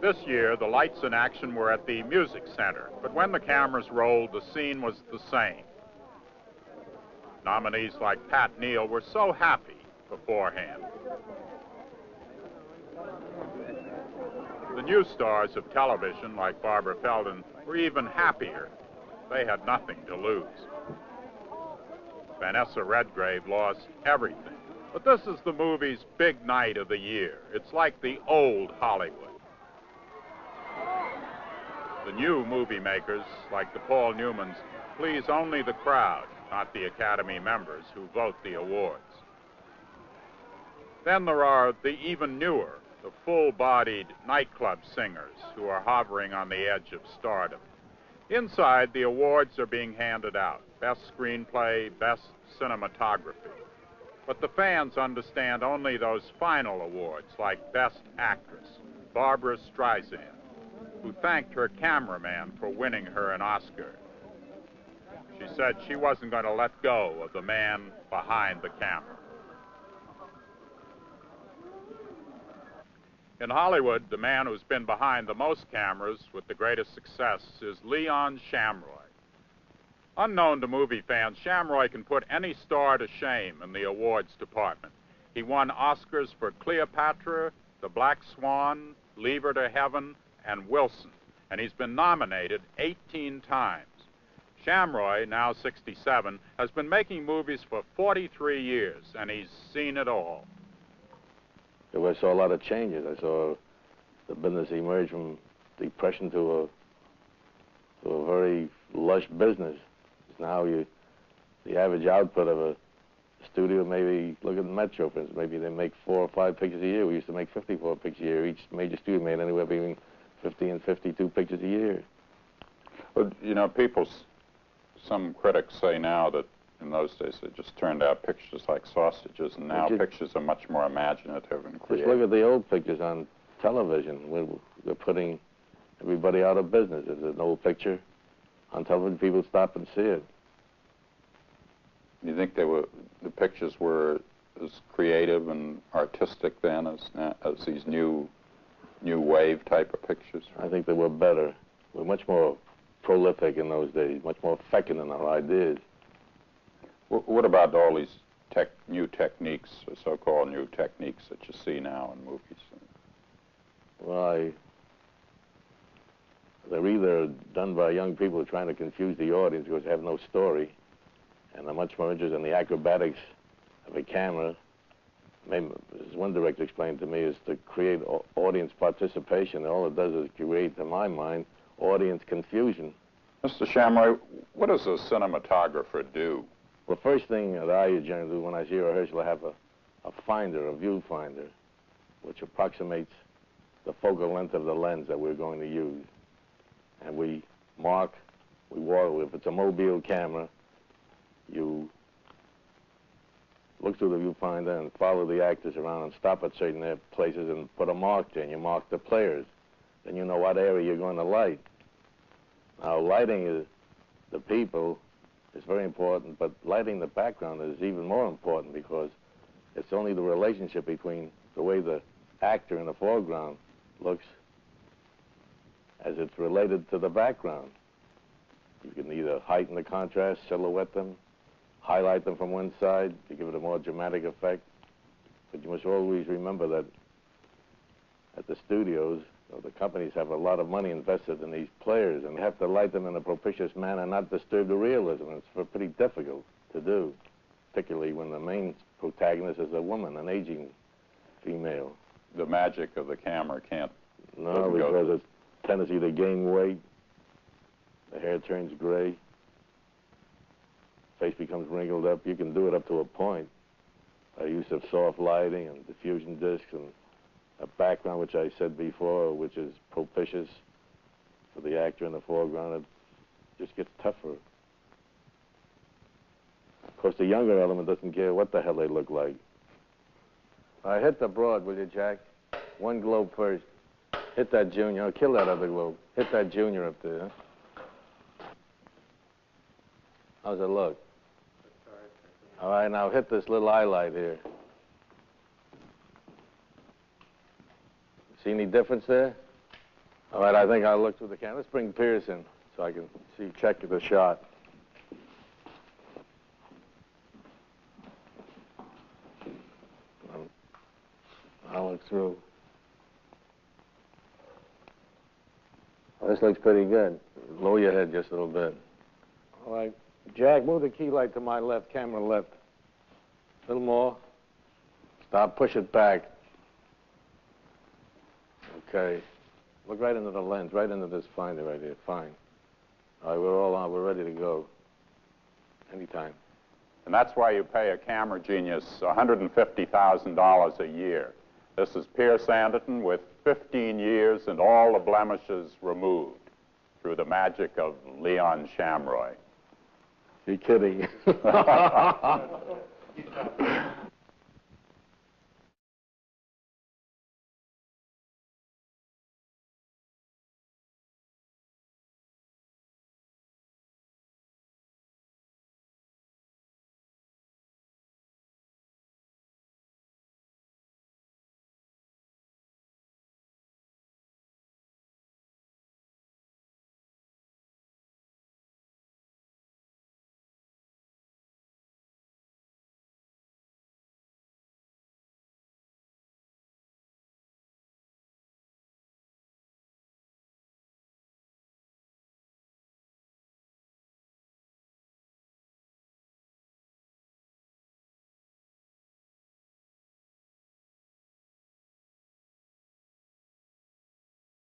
This year, the lights in action were at the music center, but when the cameras rolled, the scene was the same. Nominees like Pat Neal were so happy beforehand. The new stars of television, like Barbara Feldon, were even happier. They had nothing to lose. Vanessa Redgrave lost everything. But this is the movie's big night of the year. It's like the old Hollywood. The new movie makers, like the Paul Newmans, please only the crowd, not the Academy members who vote the awards. Then there are the even newer, the full-bodied nightclub singers who are hovering on the edge of stardom. Inside, the awards are being handed out. Best screenplay, best cinematography. But the fans understand only those final awards, like Best Actress, Barbra Streisand, who thanked her cameraman for winning her an Oscar. She said she wasn't going to let go of the man behind the camera. In Hollywood, the man who's been behind the most cameras with the greatest success is Leon Shamroy. Unknown to movie fans, Shamroy can put any star to shame in the awards department. He won Oscars for Cleopatra, The Black Swan, Leave Her to Heaven, and Wilson, and he's been nominated 18 times. Shamroy, now 67, has been making movies for 43 years, and he's seen it all. I saw a lot of changes. I saw the business emerge from depression to a very lush business. Now the average output of a studio, maybe look at the Metro, for instance, maybe they make 4 or 5 pictures a year. We used to make 54 pictures a year. Each major studio made anywhere between 50 and 52 pictures a year. Well, you know, some critics say now that in those days they just turned out pictures like sausages, and now pictures are much more imaginative and creative. Just look at the old pictures on television. We're putting everybody out of business. There's an old picture on television, people stop and see it. You think the pictures were as creative and artistic then as these new wave type of pictures? I think they were better. We're much more prolific in those days, much more fecund in our ideas. What about all these new techniques, so-called new techniques that you see now in movies? Well, they're either done by young people trying to confuse the audience because they have no story, and they're much more interested in the acrobatics of a camera. Maybe, as one director explained to me, is to create audience participation. All it does is create, to my mind, audience confusion. Mr. Shamroy, what does a cinematographer do? Well, the first thing that I generally do when I see a rehearsal, I have a finder, a viewfinder, which approximates the focal length of the lens that we're going to use. And we walk, if it's a mobile camera, you look through the viewfinder and follow the actors around and stop at certain places and put a mark there, and you mark the players. Then you know what area you're going to light. Now, lighting the people is very important, but lighting the background is even more important because it's only the relationship between the way the actor in the foreground looks as it's related to the background. You can either heighten the contrast, silhouette them, highlight them from one side to give it a more dramatic effect. But you must always remember that at the studios, the companies have a lot of money invested in these players, and they have to light them in a propitious manner, not disturb the realism. It's pretty difficult to do, particularly when the main protagonist is a woman, an aging female. The magic of the camera can't... No, because it's tendency to gain weight, the hair turns gray, face becomes wrinkled up. You can do it up to a point by use of soft lighting and diffusion discs and a background, which I said before, which is propitious for the actor in the foreground. It just gets tougher. Of course, the younger element doesn't care what the hell they look like. All right, hit the broad, will you, Jack? One globe first. Hit that junior. Oh, kill that other globe. Hit that junior up there. How's it look? All right, now hit this little highlight here. See any difference there? All right, I think I'll look through the camera. Let's bring Pierce in so I can see, check the shot. I'll look through. Well, this looks pretty good. Lower your head just a little bit. All right. Jack, move the key light to my left, camera left. A little more. Stop, push it back. Okay. Look right into the lens, right into this finder right here. Fine. All right, we're all on. We're ready to go. Anytime. And that's why you pay a camera genius $150,000 a year. This is Pierce Anderton with 15 years and all the blemishes removed through the magic of Leon Shamroy. You're kidding.